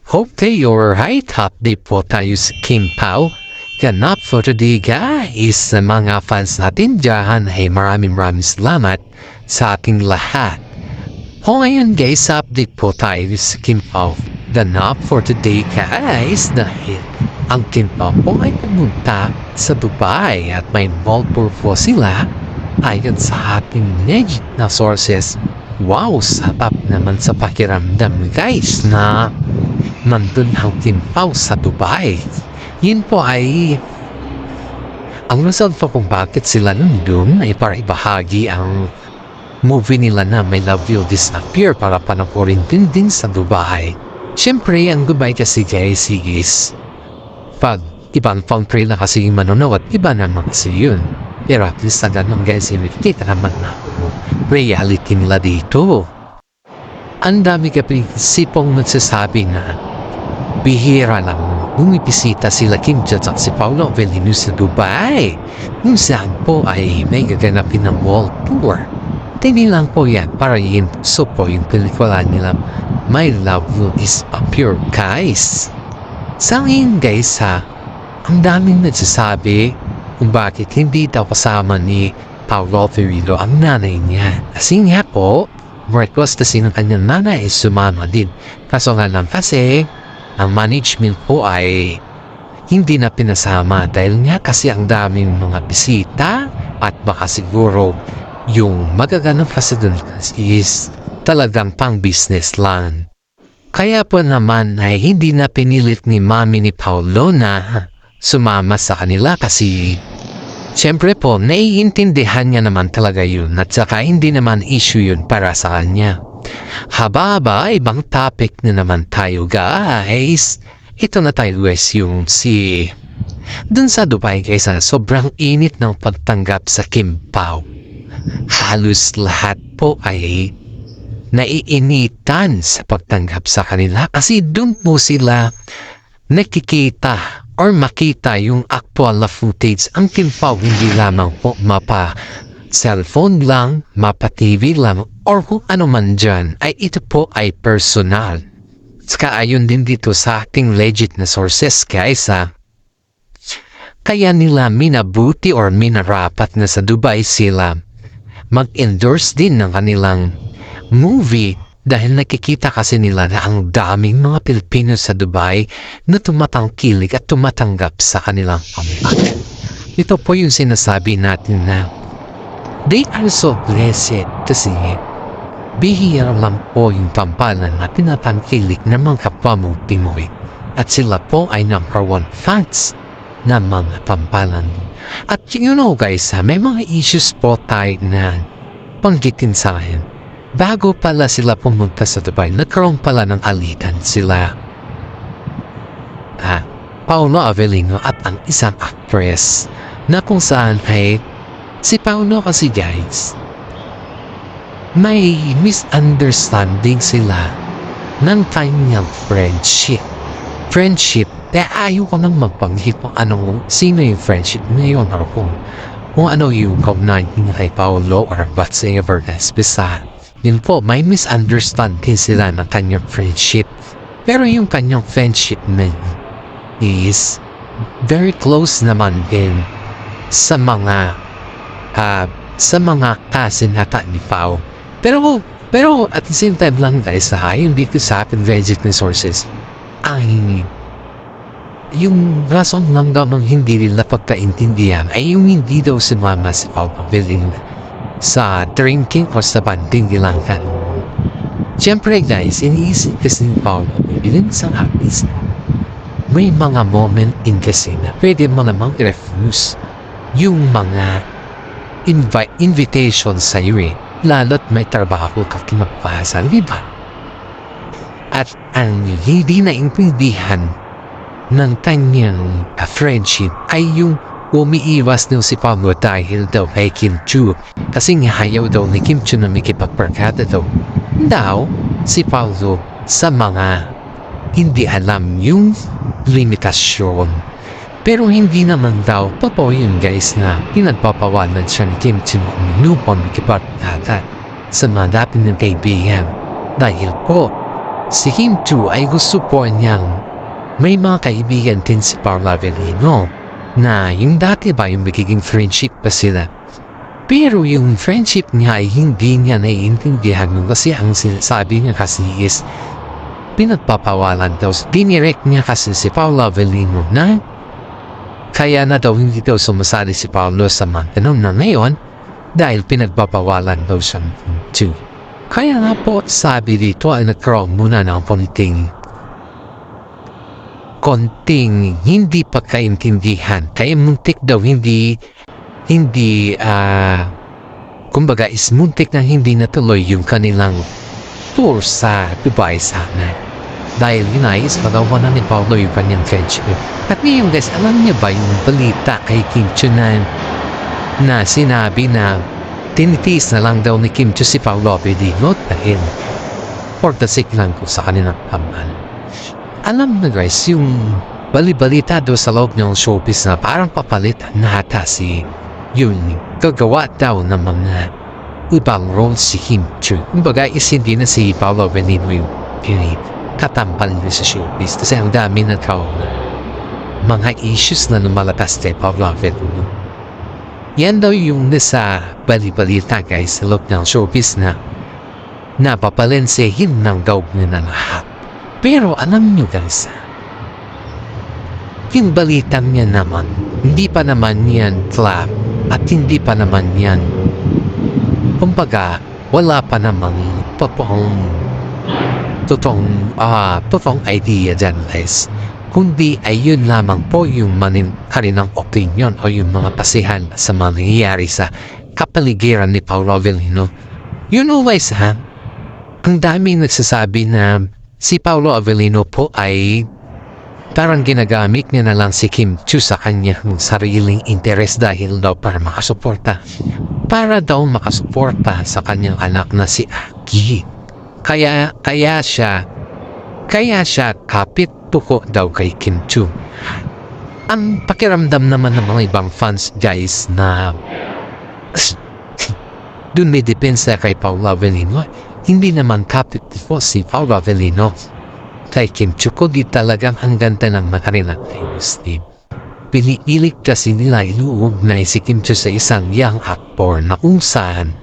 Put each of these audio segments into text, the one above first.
Okay, you're right. Update po tayo sa Kim Pao. Ganap for today guys. Sa mga fans natin dyan ay maraming salamat sa ating lahat. O ngayon guys, update po tayo sa Kim Pao. Ganap for today guys dahil ang Kim Pao po ay pumunta sa Dubai at may involved po sila ayon sa ating legit na sources. Wow, sarap naman sa pakiramdam guys na nandun ang Kim Pao sa Dubai. Yun po ay ang result po kung bakit sila nandun ay para ibahagi ang movie nila na My Love Will Disappear para panoorin din sa Dubai. Siyempre, ang Dubai kasi guys is pag ibang country na kasi yung manonood, iba naman kasi yun. Pero at least na ganun guys, kita naman na reality nila dito. Ang dami kapag-sipong nagsasabi na bihira lang bumibisita sila Kim Jong at si Paolo Avellino sa Dubai kung saan po ay may gaganapin ng world tour. Hindi lang po yan para i-impuso po yung pelikula nila My Love Will Disappear guys. Sa ngayon guys ha, ang daming nagsasabi kung bakit hindi daw kasama ni Paolo Avellino ang nanay niya. Kasi nga po, request kasi ng kanyang nanay ay sumama din. Kaso nga lang kasi, ang management po ay hindi na pinasama dahil nga kasi ang daming mga bisita at baka siguro yung magaganap kasi dun is talagang pang business lang. Kaya po naman ay hindi na pinilit ni mami ni Paolo na sumama sa kanila kasi siyempre po naiintindihan niya naman talaga yun at saka hindi naman issue yun para sa kanya. Haba, ibang topic na naman tayo guys. Ito na tayo guys yung dun sa Dubai guys sobrang init ng pagtanggap sa Kim Pao. Halos lahat po ay naiinitan sa pagtanggap sa kanila kasi dun po sila nakikita or makita yung actual na footage. Ang Kim Pao hindi lamang po mapa cellphone lang, mapa TV lang, or kung ano man dyan, ay ito po ay personal. Saka ayon din dito sa ating legit na sources guys ha. Kaya nila minabuti or minarapat na sa Dubai sila mag-endorse din ng kanilang movie dahil nakikita kasi nila na ang daming mga Pilipino sa Dubai na tumatangkilik at tumatanggap sa kanilang comeback. Ito po yung sinasabi natin na they are so blessed kasi bihira lang po yung tampalan na tinatangkilik ng mga kapwa mong Pinoy at sila po ay number 1 fans ng mga tampalan. At you know guys may mga issues po tayo na panggitin sa akin. Bago pala sila pumunta sa Dubai, nagkaroon pala ng alitan sila Paolo Avellino at ang isang actress na kung saan ay si Paolo kasi guys may misunderstanding sila ng kanyang friendship kaya ayaw ko nang magpanggit kung sino yung friendship ngayon or kung ano yung kaugnayan kay Paolo or whatsoever guys. Basta yun po, may misunderstanding sila ng kanyang friendship pero yung kanyang friendship man is very close naman din sa mga cousin ata ni Pao. Pero at the same time lang guys yung dito sa ating legit sources ay yung rason lang daw ng hindi rin napagkaintindihan ay yung hindi daw sumama si Paolo Avellino sa drinking o sa banding nilang siyempre guys, iniisip kasi ni Paolo Avellino sa artist may mga moment in kasi na pwede mo namang i-refuse yung mga invitation sa iyo lalo't may trabaho ka kinagpasan, diba? At ang hindi na intindihan ng kanyang friendship ay yung umiiwas daw si Paolo dahil daw kay Kim Chu kasi nga ayaw daw ni Kim Chu na makipagbarkada daw si Paolo sa mga hindi alam yung limitasyon. Pero hindi naman daw totoo yun guys na pinagpapawalan siya ni Kim Chu uminupon makipagbarkada sa mga dating ng kaibigan dahil po Si Kim Chu ay gusto po niyang may mga kaibigan din si Paolo Avellino na yung dati ba yung magiging friendship pa sila. Pero yung friendship niya ay hindi niya naiintindihan kasi ang sinasabi niya kasi is pinagpapawalan daw. Dinirect niya kasi si Paolo Avellino na kaya na daw hindi daw sumasali si Paolo sa mga tanong na ngayon dahil pinagpapawalan daw siya ng Kim. Kaya nga po sabi dito ay nagkaroon muna ng konting hindi pagkaintindihan. Kaya muntik daw kumbaga is muntik na hindi natuloy yung kanilang tour sa Dubai sana. Dahil ginais pagawa ni Paolo yung kanyang friendship. At ngayon guys, alam niya ba yung balita kay Kim Chu na sinabi na tinitiis na lang daw ni Kim Chu si Paolo Avellino dahil for the sake lang ko sa kanilang paman. Alam na guys, yung balibalita daw sa loob ng showbiz na parang papalit na ata si yun gagawa daw ng mga ibang roles si Kim Chu. Kumbaga is hindi na si Paolo Avellino yung katampal niya sa showbiz kasi ang dami na mga issues na lumalabas kay Paolo Avellino. Yan daw yung nasa balibalita guys sa loob ng showbiz na napapalensehin ng daw niya na lahat. Pero alam nyo guys, yung balitang niya naman, hindi pa naman yan club at hindi pa naman yan, kumbaga, wala pa namang totoong idea dyan guys. Kundi ay yun lamang po yung kanilang opinion o yung mga pasihan sa mga nangyayari sa kapaligiran ni Paolo Avellino. You know guys ha, ang daming nagsasabi na si Paolo Avellino po ay parang ginagamit niya na lang si Kim Chu sa kanyang sariling interes dahil daw para makasuporta sa kanyang anak na si Aki. Kaya siya kapit tuko daw kay Kim Chu. Ang pakiramdam naman ng mga ibang fans guys na dun may depensa kay Paolo Avellino. Hindi naman kapit po si Paolo Avellino kay Kim Chu, kundi talagang ang ganda ng makarilang famous team. Pinipilit kasi nila iluugnay si Kim Chu sa isang young actor na kung saan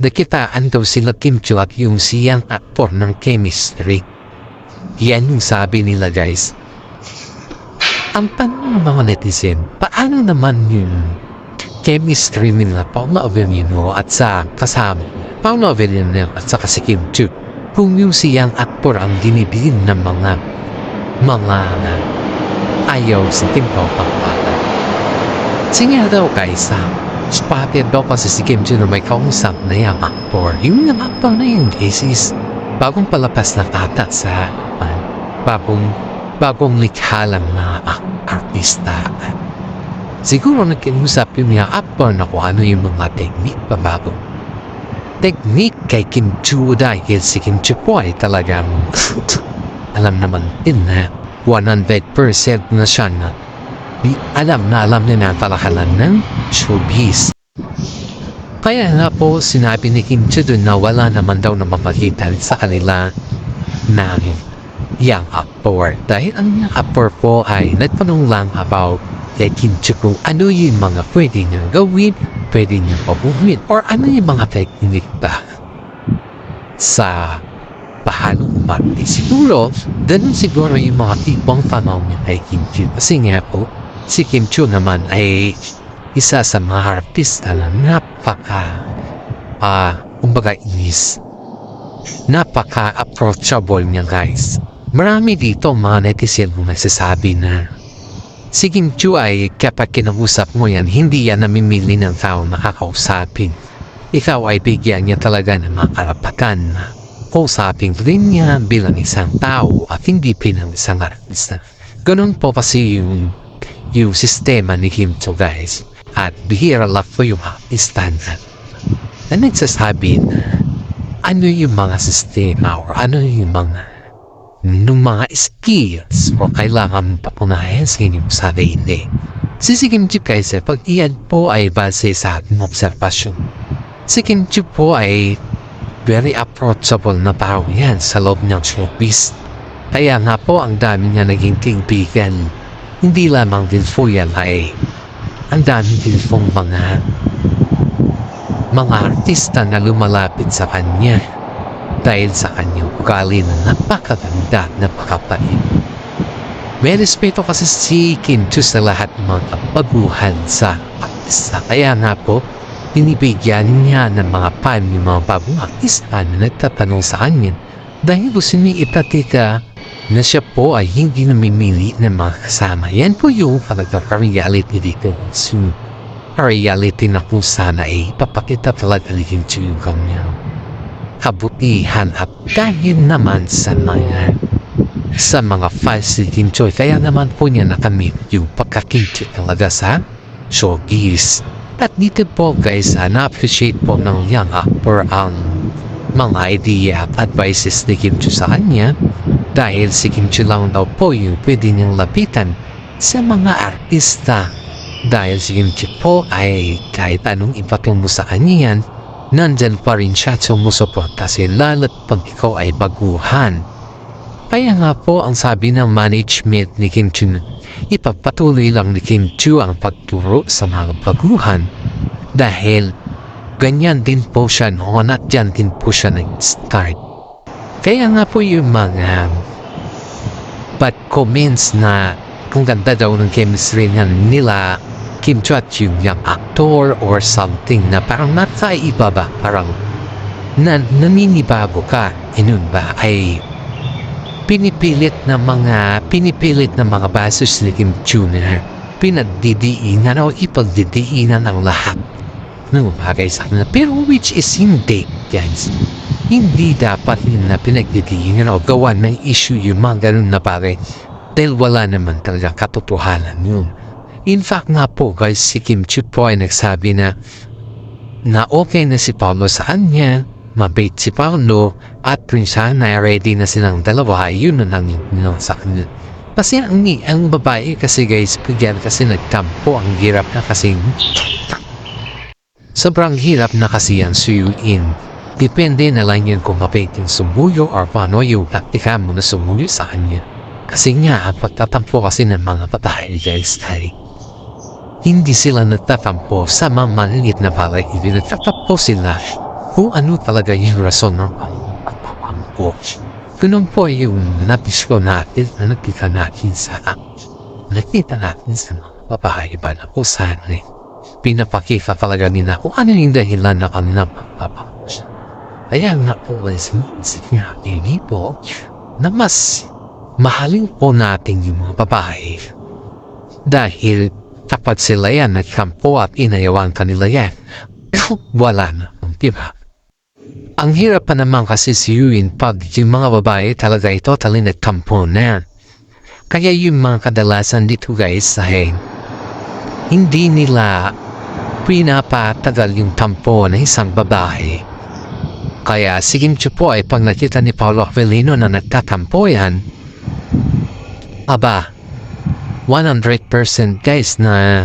nakitaan daw sila Kim Chu at yung si young actor ng chemistry. Yan yung sabi nila guys. Ang tanong ng mga netizen, paano naman yung chemistry nila Paolo Avellino at sa kasama Paolo Avellino at saka si Kim Chu kung yung siyang aktor ang dinibigin ng mga ayaw sa Kim Chu pagpata. Sige daw guys spotted daw kasi si Kim Chu na may kausap na yung aktor. Yung aktor na yung guys is bagong palabas na kata sa bagong likha lang na artista. Siguro nagkiusap yung mga aktor na kung ano yung mga technique kay Kim Chu dahil si Kim Chu po ay talagang alam naman din na 100% na siya na alam niya na talakalan ng showbiz. Kaya nga po sinabi ni Kim Chu dun na wala naman daw na mapakita sa kanila na young actor dahil ang young actor po ay nagtanong lang about kay Kim Chu kung ano yung mga pwede niyang gawin, pwede niyang pabuhin, or ano yung mga technique ba sa paano umarte. Siguro, ganun siguro yung mga tipong tanong niya kay Kim Chu. Kasi nga po, si Kim Chu naman ay isa sa mga artista na napaka-approachable niya guys. Marami dito mga netizen na nagsasabi na si Kim Chu ay kapag kinausap mo yan, hindi yan namimili ng tao na kakausapin. Ikaw ay bigyan niya talaga ng mga karapatan na kausapin rin niya bilang isang tao at hindi bilang isang artista. Ganun po kasi yung sistema ni Kim Chu guys. At bihira lang po yung artista na nagsasabi na ano yung mga sistema or ano yung mga skills o kailangan papunayan sa inyong sarili. Si Kim Chu guys, pag iyan po ay base sa ating observasyon. Si Kim Chu po ay very approachable na tao yan sa loob ng showbiz. Kaya nga po ang dami niya naging kaibigan. Hindi lamang din po yan ay ang dami din pong mga artista na lumalapit sa kanya dahil sa kanyang ugali na napakaganda at napakapait. May respeto kasi si Kim Chiu sa lahat ng mga baguhan sa artista. Kaya nga po, binibigyan niya ng mga fan yung mga bagong artista na nagtatanong sa kanya dahil gusto niya ipatika na siya po ay hindi namimili ng mga kasama. Yan po yung reality dito. So, reality na kung sana ay papakita talaga ni Kim Chiu yung kanyang kabutihan at dahil naman sa mga fans ni Kim Chiu, kaya naman po niya nakamit yung pagka-Kim Chiu talaga sa showbiz. At dito po guys, na-appreciate po ng young actor ang mga idea at advices ni Kim Chiu sa kanya dahil si Kim Chiu lang daw po yung pwede niyang lapitan sa mga artista dahil si Kim Chiu po ay kahit anong ipatungo sa kanya yan, nandyan pa rin siya sumusuporta lalo't pag ikaw ay baguhan. Kaya nga po ang sabi ng management ni Kim Chiu, ipapatuloy lang ni Kim Chiu ang pagturo sa mga baguhan dahil ganyan din po siya noon at dyan din po siya nag-start. Kaya nga po yung mga bad comments na kung ganda daw ng chemistry nila Kim Chiu at yung young actor or something na parang nakaiba ba, parang naninibago ka, inun ba ay pinipilit na mga basis ni Kim Chiu na pinagdidiinan o ipagdidiinan ng lahat ng bagay sa kanila. Pero which is hindi, guys. Hindi dapat na pinagdidiinan o gawan ng issue yung mga ganun na bagay dahil wala naman talaga katotohanan yun. In fact nga po guys, si Kim Chiu po ay nagsabi na okay na si Paolo sa kanya, mabait si Paolo, at rin siya na ready na silang dalawa, yun na lang yung sa kanya. Kasi ang babae kasi guys, bigyan kasi nagtampo, ang hirap na kasi sobrang hirap na kasi yan suyuin. Depende na lang yun kung mabait yung sumuyo or paano yung taktika mo na sumuyo sa kanya. Kasi nga, ang pagtatampo kasi ng mga babae guys ay hindi sila nagtatampo sa mga maliit na bagay, hindi nagtatampo sila kung ano talaga yung rason ng pagtatampo. Ganun po yung nabisko natin na nakita natin sa mga babae ba na kung saan pinapakita talaga nila kung ano yung dahilan na kanilang pagtatampo. Kaya nga po sinabi po na mas mahalin po natin yung mga babae dahil tapat sila yan nagkampo at inayawan kanila yan. Wala na, diba? Ang hirap pa naman kasi siyuin pag yung mga babae talaga ito totally nagkampo na. Kaya yung mga kadalasan dito guys ay hindi nila pinapatagal yung tampo ng isang babae. Kaya si Kim Chiu po ay pag nakita ni Paolo Avellino na nagtatampo yan, aba, 100% guys na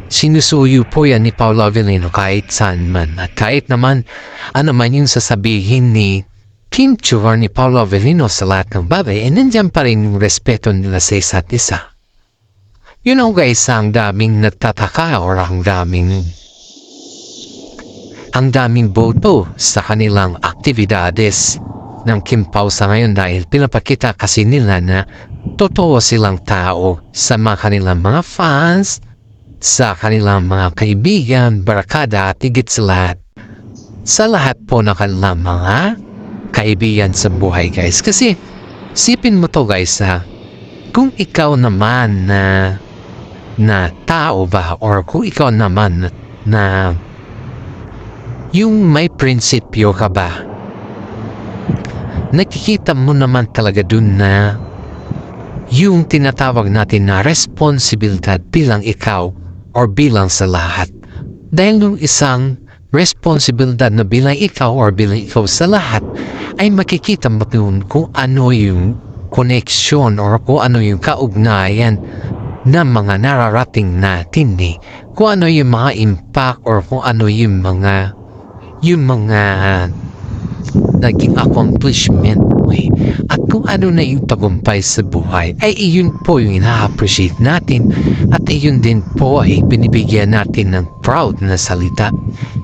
sinusuyo po yan ni Paolo Avellino kahit saan man. At kahit naman ano man yung sasabihin ni Kim Chiu or ni Paolo Avellino sa lahat ng bagay, nandiyan pa rin yung respeto nila sa isa't isa. You know guys, ang daming nagtataka or ang daming boto sa kanilang aktibidades ng Kim Pao sa ngayon dahil pinapakita kasi nila na totoo silang tao sa mga kanilang mga fans, sa kanilang mga kaibigan, barakada at higit sa lahat po ng kanilang mga kaibigan sa buhay guys. Kasi sipin mo to guys kung ikaw naman na tao ba or kung ikaw naman na yung may prinsipyo ka ba, nakikita mo naman talaga dun na yung tinatawag natin na responsibilidad bilang ikaw or bilang sa lahat. Dahil yung isang responsibilidad na bilang ikaw or bilang ikaw sa lahat ay makikita mo dun kung ano yung connection or kung ano yung kaugnayan ng mga nararating natin kung ano yung mga impact or kung ano yung mga naging accomplishment mo eh. At kung ano na yung tagumpay sa buhay, ay iyon po yung ina-appreciate natin at iyon din po ay binibigyan natin ng proud na salita.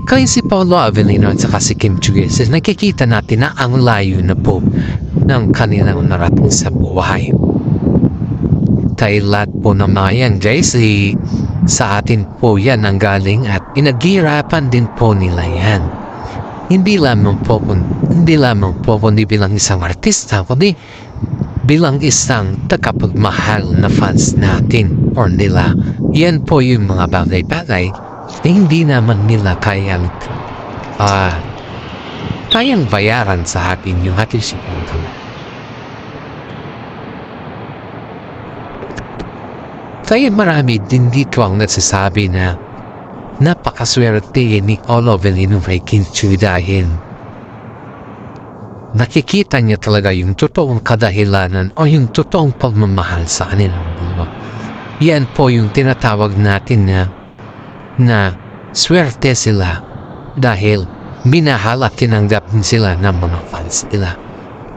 Kaya si Paolo Avellino at saka si Kim Chiu-sik, nakikita natin na ang layo na po ng kanilang narating sa buhay. Tayo lahat po na mga yan guys, sa atin po yan ang galing at pinaghihirapan din po nila yan. Hindi lamang po kundi bilang isang artista, kundi bilang isang tagapagmahal na fans natin or nila. Yan po yung mga bagay-bagay na hindi naman nila kayang bayaran sa atin yung ating sinuntun. Kaya marami din dito ang nagsasabi na napakaswerte ni Paolo Avellino kay Kim Chiu dahil nakikita niya talaga yung totoong kadahilanan o yung totoong pagmamahal sa kanilang buwa. Yan po yung tinatawag natin na swerte sila dahil minahal at tinanggap din sila ng mga fans nila.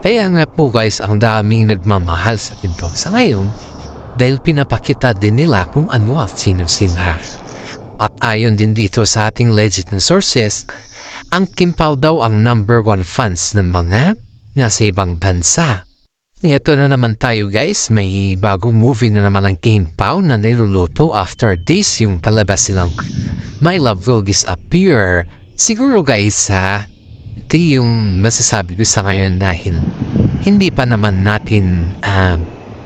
Kaya nga po guys, ang daming nagmamahal sa pinto sa ngayon dahil pinapakita din nila kung ano at sino sila. At ayon din dito sa ating legit na sources, ang Kim Pao daw ang #1 fans ng mga nasa ibang bansa. Ito na naman tayo guys, may bagong movie na naman ang Kim Pao na niluluto after this yung palabas silang My Love Will Disappear. Siguro guys ito yung masasabi ko sa ngayon dahil hindi pa naman natin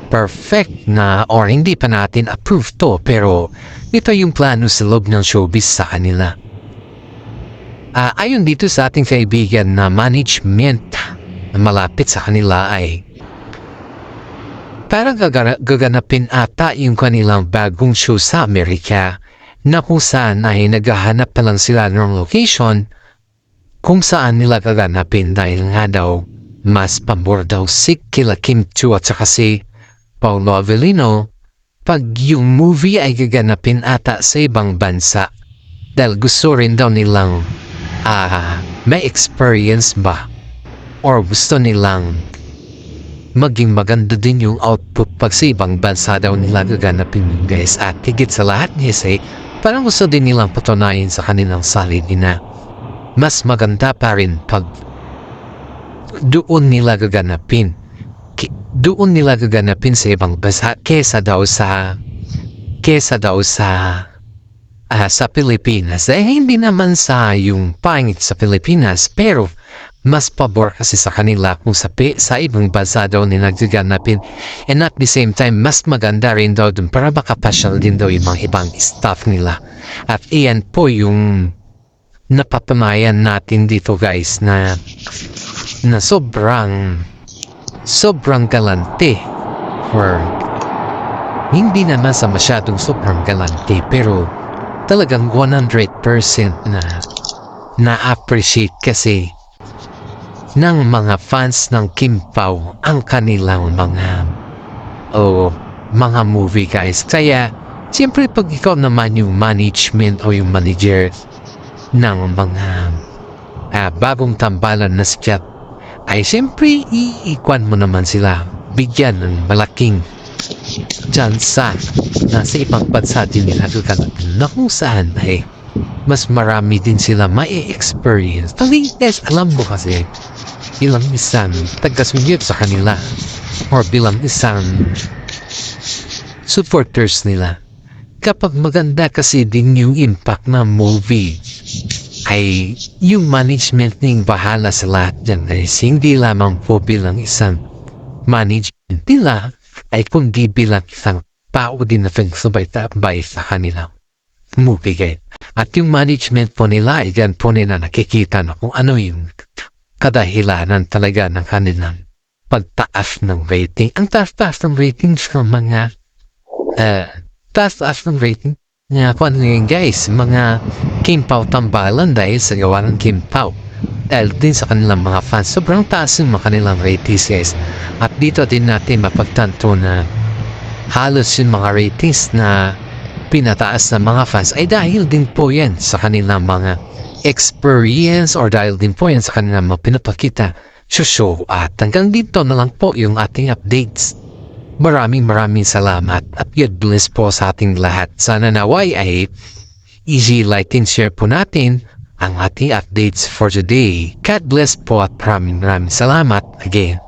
perfect na or hindi pa natin approved to, pero ito yung plano sa loob ng showbiz sa kanila. Ayon dito sa ating kaibigan na management na malapit sa kanila ay parang gaganapin ata yung kanilang bagong show sa Amerika na kung saan ay naghahanap pa lang sila ng location kung saan nila gaganapin dahil nga daw mas pabor daw si kila Kim Chiu at saka si Paolo Avellino pag yung movie ay gaganapin ata sa ibang bansa dahil gusto rin daw nilang may experience ba or gusto nilang maging maganda din yung output pag sa ibang bansa daw nila gaganapin yung guys. At higit sa lahat guys parang gusto din nilang patunayan sa kanilang sarili na mas maganda pa rin pag doon nila gaganapin sa ibang bansa kesa daw sa Pilipinas. Hindi naman sa yung pangit sa Pilipinas, pero mas pabor kasi sa kanila kung sa ibang bansa daw nila gaganapin, and at the same time mas maganda rin daw dun para makapasyal din daw yung mga ibang staff nila. At iyan po yung napatunayan natin dito guys na sobrang galante, or hindi naman sa masyadong sobrang galante, pero talagang 100% na appreciate kasi ng mga fans ng Kim Pao ang kanilang mga movie guys. Kaya siyempre pag ikaw naman yung management o yung manager ng mga bagong tambalan na sikat, ay siyempre iikwan mo naman sila, bigyan ng malaking tsansa na sa ibang bansa din nila gaganapin na kung saan ay mas marami din sila mai-experience. Guys, alam mo kasi bilang isang taga-sunyot sa kanila or bilang isang supporters nila, kapag maganda kasi din yung impact ng movie ay yung management ning bahala sa lahat dyan guys. Hindi lamang po bilang isang management nila ay kundi bilang isang tao din na pagsubay-tabay sa kanilang movie guys. At yung management po nila ay dyan po nila nakikita na kung ano yung kadahilanan talaga ng kanilang pagtaas ng rating. Ang taas-taas ng ratings ng mga taas-taas ng rating nga kung ano yun guys, mga Kim Pao tambalan dahil sa gawa ng Kim Pao dahil din sa kanilang mga fans. Sobrang taas yung mga kanilang ratings guys. At dito din natin mapagtanto na halos yung mga ratings na pinataas ng mga fans ay dahil din po yan sa kanilang mga experience or dahil din po yan sa kanilang mga pinapakita sa show. At hanggang dito na lang po yung ating updates. Maraming salamat at God bless po sa ating lahat. Sana naway ay easy like and share po natin ang ating updates for today. God bless po at maraming salamat again.